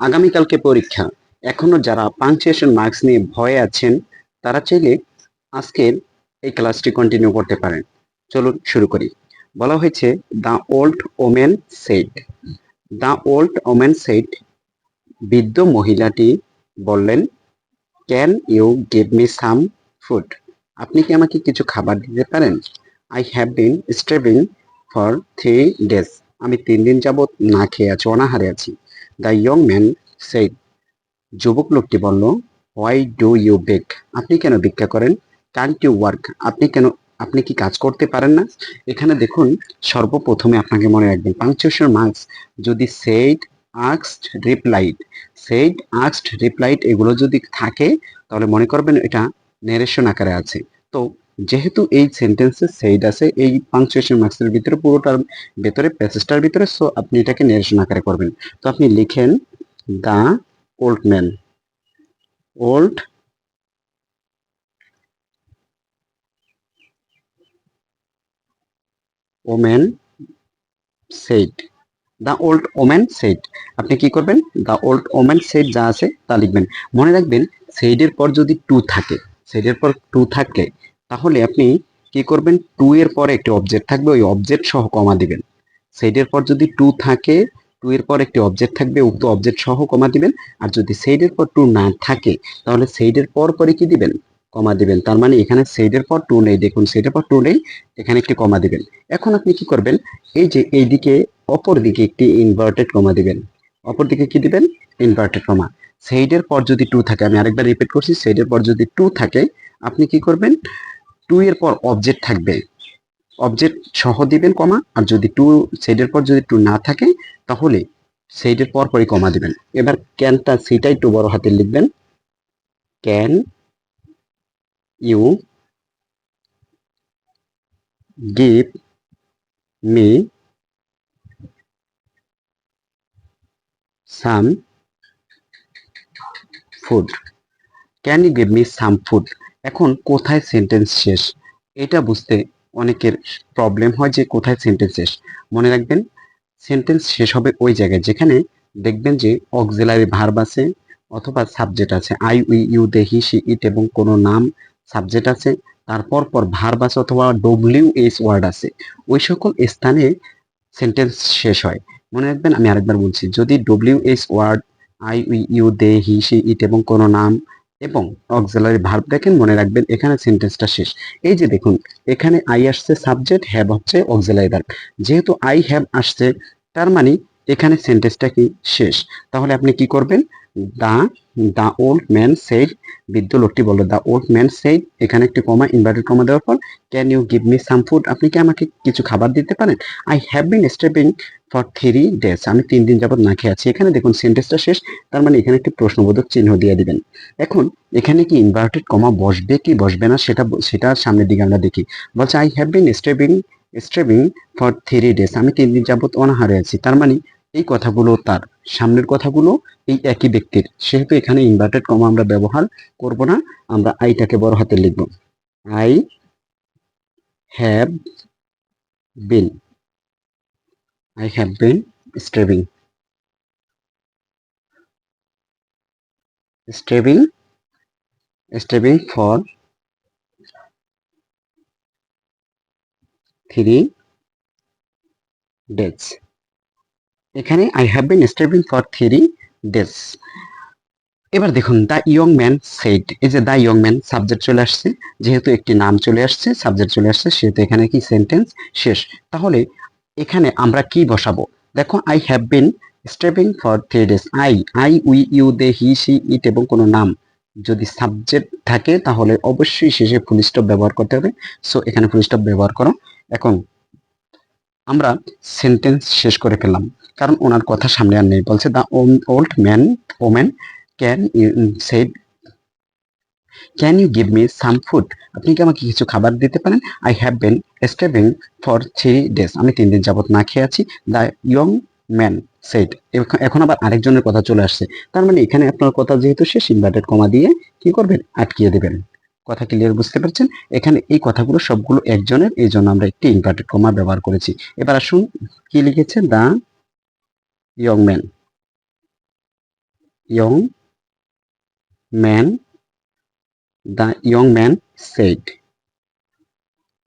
আগামীকালকে পরীক্ষা। এখনো যারা পাংচুয়েশন মার্কস নিয়ে ভয়ে আছেন তারা চাইলে আজকের এই ক্লাসটি কন্টিনিউ করতে পারেন। চলুন শুরু করি। বলা হয়েছে the old women said, the old women said, বৃদ্ধ মহিলাটি বললেন, can you give me some food, আপনি কি আমাকে কিছু খাবার দিতে পারেন? I have been starving for 3 days, আমি 3 দিন যাবৎ না খেয়ে আছি, অনাহারে আছি। দ্য ইয়ং ম্যান সেড, যুবক লোকটি বলল, হোয়াই ডু ইউ বেক, আপনি কেন ভিক্ষা করেন? কান্ট ইউ ওয়ার্ক, আপনি কি কাজ করতে পারেন না? এখানে দেখুন, সর্বপ্রথমে আপনাকে মনে রাখবেন পাংচুয়েশন মার্কস যদি said, asked, replied, said, asked, replied এগুলো যদি থাকে তাহলে মনে করবেন এটা নেরেশন আকারে আছে। তো যেহেতু এই সেন্টেন্সে সেইড আছে এই পাংচুয়েশন মার্কসের ভিতরে, পুরোটার ভেতরে, প্যাসেজটার ভিতরে, সো আপনি এটাকে নেরেশন আকারে করবেন। তো আপনি লিখেন the old man, old women said, the old women said, আপনি কি করবেন? দ্য ওল্ড ওমেন সেইড যা আছে তা লিখবেন। মনে রাখবেন সেইডের পর যদি টু থাকে, সেইডের পর টু থাকলে তাহলে আপনি কি করবেন? টু এর পরে একটি অবজেক্ট থাকবে, ওই অবজেক্ট সহ কমা দিবেন। সেইডের পর যদি টু থাকে, টু এর পর একটি অবজেক্ট থাকবে, উক্ত অবজেক্ট সহ কমা দিবেন। আর যদি সেইডের পর টু না থাকে তাহলে সেইডের পর পরে কি দিবেন? কমা দিবেন। তার মানে এখানে সেইডের পর টু নেই, দেখুন সেইডের পর টু নেই, এখানে একটি কমা দিবেন। এখন আপনি কি করবেন? এই যে এইদিকে অপর দিকে একটি ইনভার্টেড কমা দিবেন। অপর দিকে কি দিবেন? Inverted comma. সেইডের পর যদি টু থাকে, আমি আরেকবার রিপিট করছি, সেইডের পর যদি টু থাকে আপনি কি করবেন? টু এর পর অবজেক্ট থাকবে, অবজেক্ট সহ দিবেন কমা। আর যদি টু, সেইডের পর যদি টু না থাকে তাহলে সেইডের পর পরই কমা দিবেন। এবার ক্যানটা সেটাই একটু বড় হাতে লিখবেন। Can you give me some food, can you give me some food. এখন কোথায় সেন্টেন্স শেষ এটা বুঝতে অনেকের প্রবলেম হয় যে কোথায় সেন্টেন্স শেষ। মনে রাখবেন সেন্টেন্স শেষ হবে ওই জায়গায় যেখানে দেখবেন যে অক্সিলারি ভার্ব আছে অথবা সাবজেক্ট আছে, I, we, you, they, he, she, it এবং কোনো নাম সাবজেক্ট আছে, তারপর পর ভার্ব আছে অথবা ডব্লিউ এইচ ওয়ার্ড আছে, ওই সকল স্থানে সেন্টেন্স শেষ হয়। মনে রাখবেন, আমি আরেকবার বলছি, যদি W H word, I, we, you, they, he, she, it এবং কোনো নাম এবং অক্সিলারি ভার্ব দেখেন, মনে রাখবেন এখানে সেন্টেন্সটা শেষ। এই যে দেখুন, এখানে আই আসছে সাবজেক্ট, হ্যাভ হচ্ছে অক্সিলারি ভার্ব। যেহেতু আই হ্যাভ আসছে তার মানে এখানে সেন্টেন্সটা কি শেষ। তাহলে আপনি কি করবেন? দা দা ওল্ড ম্যান সেড, বৃদ্ধ লোকটি বলল, দা ওল্ড ম্যান সেড, এখানে একটি কমা, ইনভার্টেড কমা দেওয়ার পর can you give me some food, আপনি কি আমাকে কিছু খাবার দিতে পারেন? I have been stepping for 3 days, আমি 3 দিন যাবত না খেয়ে আছি। এখানে দেখুন সেন্টেন্সটা শেষ, তার মানে এখানে একটি প্রশ্নবোধক চিহ্ন দিয়ে দিবেন। এখন এখানে কি ইনভার্টেড কমা বসবে কি বসবে না সেটা সামনের দিকে আমরা দেখি। বলছে I have been stepping for 3 days, আমি 3 দিন যাবত অনাহারে আছি। তার মানে এই কথাগুলো, তার সামনের কথাগুলো এই একই ব্যক্তির, সেহেতু এখানে ইনভার্টেড কমা আমরা ব্যবহার করব না, আমরা আইটাকে বড় হাতে লিখব। I have bin, I have been striving, striving, striving for 3 days, এখানে I have been striving for 3 days। এবার দেখুন দ্য ইয়ং ম্যান সেড, এই যে দ্য ইয়ং ম্যান সাবজেক্ট চলে আসছে, যেহেতু একটি নাম চলে আসছে, সাবজেক্ট চলে আসছে, সেহেতু এখানে কি সেন্টেন্স শেষ। তাহলে এখানে আমরা কি বসাবো? দেখো I have been starving for 3 days, I, we, you, they, he, she, it এবং কোনো নাম যদি সাবজেক্ট থাকে তাহলে অবশ্যই শেষে ফুল স্টপ ব্যবহার করতে হবে। সো এখানে ফুল স্টপ ব্যবহার করো। এখন আমরা সেন্টেন্স শেষ করে ফেললাম, কারণ ওনার কথা সামনে আর নেই। বলছে the old man women can you said, can you give me some food, আপনি কি আমাকে কিছু খাবার দিতে পারেন? I have been starving for 3 days, আমি 3 দিন যাবত না খেয়ে আছি। দ্য ইয়ং ম্যান সেড, এখন আবার আরেকজনের কথা চলে আসছে, তার মানে এখানে আপনার কথা যেহেতু শেষ, ইনভার্টেড কমা দিয়ে কি করবেন? আটকিয়ে দেবেন। কথা ক্লিয়ার বুঝতে পারছেন? এখানে এই কথাগুলো সবগুলো একজনের, এই জন্য আমরা একটি ইনভার্টেড কমা ব্যবহার করেছি। এবার আসুন কি লিখেছে, the young man, young man, the young man said.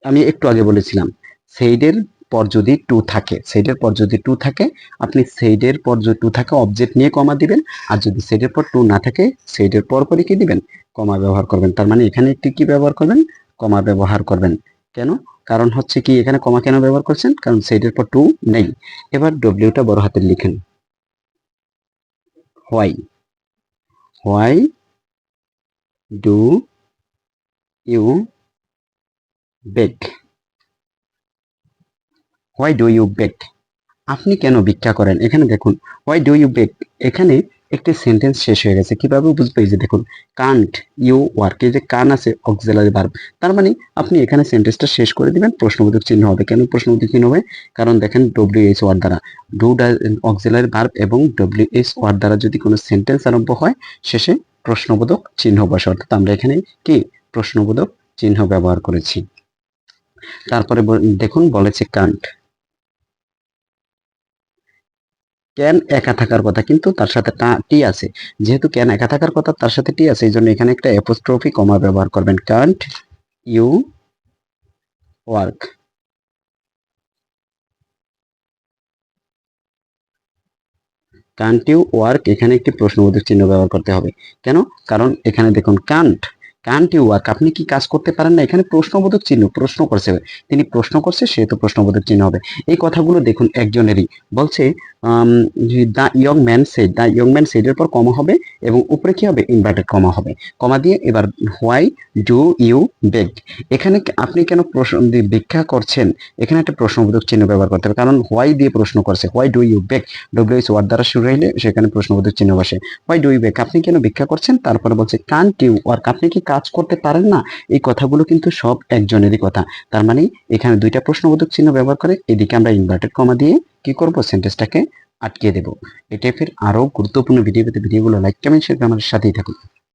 আমি একটু আগে বলেছিলাম সেইডের পর যদি টু থাকে, সেইডের পর যদি টু থাকে, আপনি সেইডের পর যদি টু থাকে অবজেক্ট নিয়ে কমা দিবেন, আর যদি সেইডের পর টু না থাকে সেইডের পর পরই কি দিবেন, কমা ব্যবহার করবেন। তার মানে এখানে একটি কি ব্যবহার করবেন, কমা ব্যবহার করবেন। কেন? কারণ হচ্ছে কি এখানে কমা কেন ব্যবহার করছেন, কারণ সেইডের পর টু নেই। এবার ডব্লিউটা বড় হাতের লিখেন, why, why do you beg, why do you beg, আপনি কেন ভিক্ষা করেন। এখানে দেখুন হোয়াই ডু ইউ বেক, এখানে একটি সেন্টেন্স শেষ হয়ে গেছে। কিভাবে বুঝবো, এই যে দেখুন কান্ট ইউ ওয়ার্ক, এই যে কান আছে অক্সিলারি ভার্ব, তার মানে আপনি এখানে সেন্টেন্সটা শেষ করে দিবেন, প্রশ্নবোধক চিহ্ন হবে। কেন প্রশ্নবোধক চিহ্ন হবে, কারণ দেখেন ডব্লিউ এইচ ওয়ার্ড দ্বারা, ডু অক্সিলারি ভার্ব এবং ডব্লিউ এইচ ওয়ার্ড দ্বারা যদি কোনো সেন্টেন্স আরম্ভ হয় শেষে প্রশ্নবোধক চিহ্ন বসে, অর্থাৎ আমরা এখানে কি প্রশ্নবোধক চিহ্ন ব্যবহার করেছি। তারপরে দেখুন বলেছে কান্ট, ক্যান একা থাকার কথা কিন্তু তার সাথে টি আছে, যেহেতু ক্যান একা থাকার কথা তার সাথে টি আছে, এই জন্য এখানে একটা অ্যাপোস্ট্রফি কমা ব্যবহার করবেন, can't you work, can't you work, এখানে একটি প্রশ্নবোধক চিহ্ন ব্যবহার করতে হবে। কেন? কারণ এখানে দেখুন কান্ট, কান্ট ইউ ওয়ার্ক, আপনি কি কাজ করতে পারেন না, এখানে প্রশ্নবোধক চিহ্ন, প্রশ্ন করছে, তিনি প্রশ্ন করছে সেহেতু প্রশ্নবোধক চিহ্ন হবে। এই কথাগুলো দেখুন একজনেরই, বলছে the young man said, the young man said এর পর কমা হবে এবং উপরে কি হবে, ইনভার্টেড কমা হবে, কমা দিয়ে এবার হোয়াই ডু ইউ বেগ, এখানে আপনি কেন প্রশ্ন ভিক্ষা করছেন, এখানে একটা প্রশ্নবোধক চিহ্ন ব্যবহার করতে হবে, কারণ হোয়াই দিয়ে প্রশ্ন করছে, why do you beg, WH word দ্বারা শুরু হইলে সেখানে প্রশ্নবোধক চিহ্ন বসে, হোয়াই ডু ইউ বেগ, আপনি কেন ভিক্ষা করছেন, তারপরে বলছে কান্ট ইউ ওয়ার্ক, আপনি কি কাজ করতে পারেন না। এই কথাগুলো কিন্তু সব একজনেরই কথা, তার মানে এখানে দুইটা প্রশ্নবোধক চিহ্ন ব্যবহার করে এদিকে আমরা ইনভার্টেড কমা দিয়ে কি করব, সেন্টেন্সটাকে আটকে দেব। এই টাইপের আরো গুরুত্বপূর্ণ ভিডিও পেতে ভিডিওগুলো লাইক কমেন্ট শেয়ার করে আমাদের সাথেই থাকুন।